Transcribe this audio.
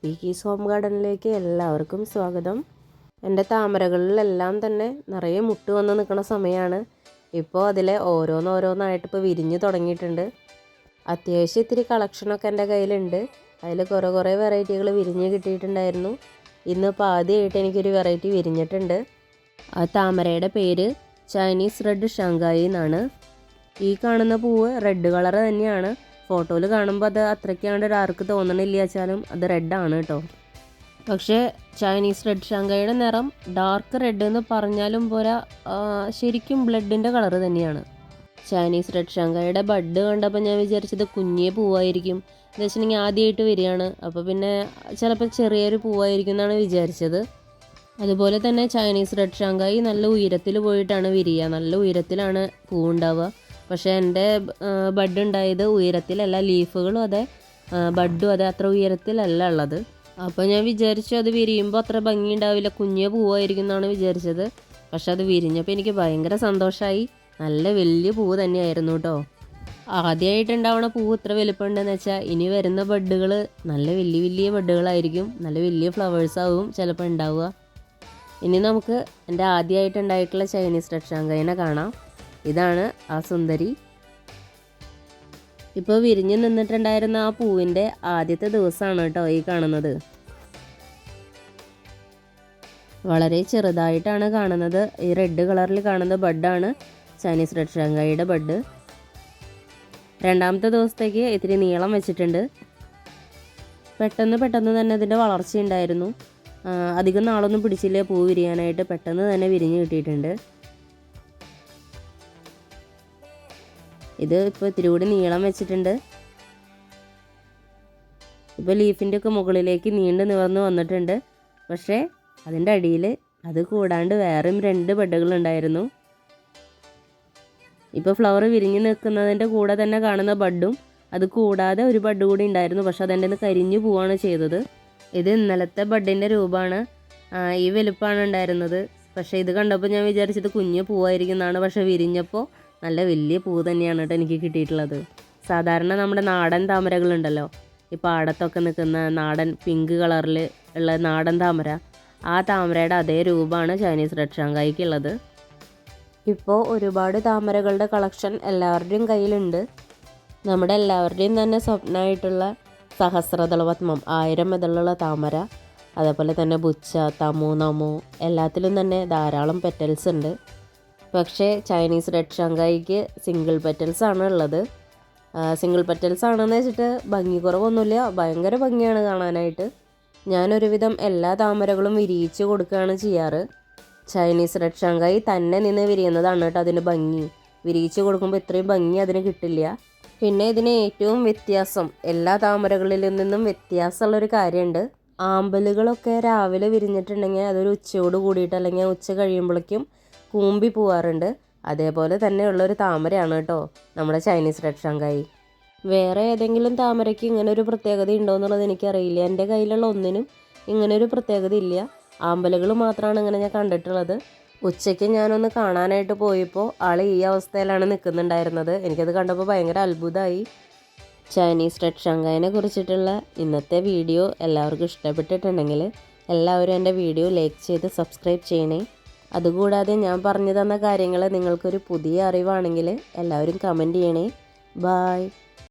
പീക്കീസ് home ഗാർഡനിലേക്ക് എല്ലാവർക്കും സ്വാഗതം. എൻ്റെ താമരകളിലെല്ലാം തന്നെ നിറയെ മുട്ട് വന്ന് നിൽക്കുന്ന സമയമാണ്. ഇപ്പോൾ അതിലെ ഓരോന്നോരോന്നായിട്ട് ഇപ്പോൾ വിരിഞ്ഞ് തുടങ്ങിയിട്ടുണ്ട്. അത്യാവശ്യം ഇത്തിരി കളക്ഷനൊക്കെ എൻ്റെ കയ്യിലുണ്ട്. അതിൽ കുറേ വെറൈറ്റികൾ വിരിഞ്ഞ് കിട്ടിയിട്ടുണ്ടായിരുന്നു. ഇന്നിപ്പോൾ ആദ്യമായിട്ട് എനിക്കൊരു വെറൈറ്റി വിരിഞ്ഞിട്ടുണ്ട്. ആ താമരയുടെ പേര് ചൈനീസ് റെഡ് ഷാങ്കായി എന്നാണ്. ഈ കാണുന്ന പൂവ് റെഡ് കളർ തന്നെയാണ്. ഫോട്ടോയിൽ കാണുമ്പോൾ അത് അത്രയ്ക്കാണ്ട് ഡാർക്ക് തോന്നണില്ല വെച്ചാലും അത് റെഡാണ് കേട്ടോ. പക്ഷേ ചൈനീസ് റെഡ് ഷാങ്കായിയുടെ നിറം ഡാർക്ക് റെഡ് എന്ന് പറഞ്ഞാലും പോരാ, ശരിക്കും ബ്ലഡിൻ്റെ കളറ് തന്നെയാണ്. ചൈനീസ് റെഡ് ഷാങ്കായിയുടെ ബഡ് കണ്ടപ്പോൾ ഞാൻ വിചാരിച്ചത് കുഞ്ഞേ പൂവായിരിക്കും എന്ന് വെച്ചിട്ടുണ്ടെങ്കിൽ ആദ്യമായിട്ട് വരികയാണ്. അപ്പോൾ പിന്നെ ചിലപ്പോൾ ചെറിയൊരു പൂവായിരിക്കും എന്നാണ് വിചാരിച്ചത്. അതുപോലെ തന്നെ ചൈനീസ് റെഡ് ഷാങ്കായി നല്ല ഉയരത്തിൽ പോയിട്ടാണ് വിരിയുക, നല്ല ഉയരത്തിലാണ് പൂവുണ്ടാവുക. പക്ഷേ എൻ്റെ ബഡ് ഉണ്ടായത് ഉയരത്തിലല്ല, ലീഫുകളും അതെ ബഡും അതെ അത്ര ഉയരത്തിലല്ല ഉള്ളത്. അപ്പോൾ ഞാൻ വിചാരിച്ചു അത് വിരിയുമ്പോൾ അത്ര ഭംഗി ഉണ്ടാവില്ല, കുഞ്ഞേ പൂവായിരിക്കും എന്നാണ് വിചാരിച്ചത്. പക്ഷെ അത് വിരിഞ്ഞപ്പോൾ എനിക്ക് ഭയങ്കര സന്തോഷമായി. നല്ല വലിയ പൂവ് തന്നെയായിരുന്നു കേട്ടോ. ആദ്യമായിട്ടുണ്ടാവണ പൂവ് ഇത്ര വലുപ്പമുണ്ടെന്ന് വെച്ചാൽ ഇനി വരുന്ന ബഡുകൾ നല്ല വലിയ ബഡുകളായിരിക്കും, നല്ല വലിയ ഫ്ലവേഴ്സാവും ചിലപ്പോൾ ഉണ്ടാവുക. ഇനി നമുക്ക് എൻ്റെ ആദ്യമായിട്ടുണ്ടായിട്ടുള്ള ചൈനീസ് റെഡ് ഷാങ്കായിനെ കാണാം. ഇതാണ് ആ സുന്ദരി. ഇപ്പോൾ വിരിഞ്ഞ് നിന്നിട്ടുണ്ടായിരുന്ന ആ പൂവിൻ്റെ ആദ്യത്തെ ദിവസമാണ് കേട്ടോ ഈ കാണുന്നത്. വളരെ ചെറുതായിട്ടാണ് കാണുന്നത്. ഈ റെഡ് കളറിൽ കാണുന്ന ബഡാണ് ചൈനീസ് റെഡ് ഷാങ്കായിയുടെ ബഡ്. രണ്ടാമത്തെ ദിവസത്തേക്ക് ഇത്തിരി നീളം വെച്ചിട്ടുണ്ട്. പെട്ടെന്ന് തന്നെ ഇതിൻ്റെ വളർച്ചയുണ്ടായിരുന്നു. അധികം നാളൊന്നും പിടിച്ചില്ല പൂ വിരിയാനായിട്ട്, പെട്ടെന്ന് തന്നെ വിരിഞ്ഞ് കിട്ടിയിട്ടുണ്ട്. ഇത് ഇപ്പോൾ ഇത്തിരി കൂടി നീളം വെച്ചിട്ടുണ്ട്. ഇപ്പോൾ ലീഫിൻ്റെ ഒക്കെ മുകളിലേക്ക് നീണ്ടു നിവർന്ന് വന്നിട്ടുണ്ട്. പക്ഷേ അതിൻ്റെ അടിയിൽ അത് കൂടാണ്ട് വേറെയും 2 ബഡുകളുണ്ടായിരുന്നു. ഇപ്പോൾ ഫ്ലവർ വിരിഞ്ഞ് നിൽക്കുന്നതിൻ്റെ കൂടെ തന്നെ കാണുന്ന ബഡും അത് കൂടാതെ ഒരു ബഡ് കൂടി ഉണ്ടായിരുന്നു. പക്ഷെ അതെൻ്റെ നിന്ന് കരിഞ്ഞു പോവാണ് ചെയ്തത്. ഇത് ഇന്നലത്തെ ബഡിൻ്റെ രൂപമാണ്. ഈ വലുപ്പമാണ് ഉണ്ടായിരുന്നത്. പക്ഷേ ഇത് കണ്ടപ്പോൾ ഞാൻ വിചാരിച്ചത് കുഞ്ഞ് പൂവായിരിക്കും എന്നാണ്. പക്ഷേ വിരിഞ്ഞപ്പോൾ നല്ല വലിയ പൂ തന്നെയാണ് കേട്ടോ എനിക്ക് കിട്ടിയിട്ടുള്ളത്. സാധാരണ നമ്മുടെ നാടൻ താമരകളുണ്ടല്ലോ, ഈ പാടത്തൊക്കെ നിൽക്കുന്ന നാടൻ പിങ്ക് കളറിൽ ഉള്ള നാടൻ താമര, ആ താമരയുടെ അതേ രൂപമാണ് ചൈനീസ് റെഡ് ഷാങ്കായിക്കുള്ളത്. ഇപ്പോൾ ഒരുപാട് താമരകളുടെ കളക്ഷൻ എല്ലാവരുടെയും കയ്യിലുണ്ട്. നമ്മുടെ എല്ലാവരുടെയും തന്നെ സ്വപ്നമായിട്ടുള്ള സഹസ്രദളപത്മം 1000 ഇതളുള്ള താമര, അതേപോലെ തന്നെ ബുച്ച, തമു, നമു എല്ലാത്തിലും തന്നെ ധാരാളം പെറ്റൽസ് ഉണ്ട്. പക്ഷേ ചൈനീസ് റെഡ് ഷാങ്കായിക്ക് സിംഗിൾ പെറ്റൽസ് ആണ് ഉള്ളത്. സിംഗിൾ പെറ്റൽസ് ആണെന്ന് വെച്ചിട്ട് ഭംഗി കുറവൊന്നുമില്ല, ഭയങ്കര ഭംഗിയാണ് കാണാനായിട്ട്. ഞാനൊരുവിധം എല്ലാ താമരകളും വിരിയിച്ച് കൊടുക്കുകയാണ് ചെയ്യാറ്. ചൈനീസ് റെഡ് ഷാങ്കായി തന്നെ നിന്ന് വിരിയുന്നതാണ് കേട്ടോ അതിന് ഭംഗി. വിരിയിച്ച് കൊടുക്കുമ്പോൾ ഇത്രയും ഭംഗി അതിന് കിട്ടില്ല. പിന്നെ ഇതിന് ഏറ്റവും വ്യത്യാസം, എല്ലാ താമരകളിൽ നിന്നും വ്യത്യാസമുള്ളൊരു കാര്യമുണ്ട്. ആമ്പലുകളൊക്കെ രാവിലെ വിരിഞ്ഞിട്ടുണ്ടെങ്കിൽ അതൊരു ഉച്ചയോട് കൂടിയിട്ട് അല്ലെങ്കിൽ ഉച്ച കഴിയുമ്പോഴേക്കും കൂമ്പി പോവാറുണ്ട്. അതേപോലെ തന്നെയുള്ളൊരു താമരയാണ് കേട്ടോ നമ്മുടെ ചൈനീസ് റെഡ് ഷാങ്കായി. വേറെ ഏതെങ്കിലും താമരയ്ക്ക് ഇങ്ങനെ ഒരു പ്രത്യേകത ഉണ്ടോ എന്നുള്ളത് എനിക്കറിയില്ല. എൻ്റെ കയ്യിലുള്ള ഒന്നിനും ഇങ്ങനെ ഒരു പ്രത്യേകത ഇല്ല. ആമ്പലുകൾ മാത്രമാണ് ഇങ്ങനെ ഞാൻ കണ്ടിട്ടുള്ളത്. ഉച്ചയ്ക്ക് ഞാനൊന്ന് കാണാനായിട്ട് പോയപ്പോൾ ആൾ ഈ അവസ്ഥയിലാണ് നിൽക്കുന്നുണ്ടായിരുന്നത്. എനിക്കത് കണ്ടപ്പോൾ ഭയങ്കര അത്ഭുതമായി. ചൈനീസ് റെഡ് ഷാങ്കായിനെ കുറിച്ചിട്ടുള്ള ഇന്നത്തെ വീഡിയോ എല്ലാവർക്കും ഇഷ്ടപ്പെട്ടിട്ടുണ്ടെങ്കിൽ എല്ലാവരും എൻ്റെ വീഡിയോ ലൈക്ക് ചെയ്ത് സബ്സ്ക്രൈബ് ചെയ്യണേ. അതുകൂടാതെ ഞാൻ പറഞ്ഞു തന്ന കാര്യങ്ങൾ നിങ്ങൾക്കൊരു പുതിയ അറിവാണെങ്കിൽ എല്ലാവരും കമൻറ്റ് ചെയ്യണേ. ബായ്.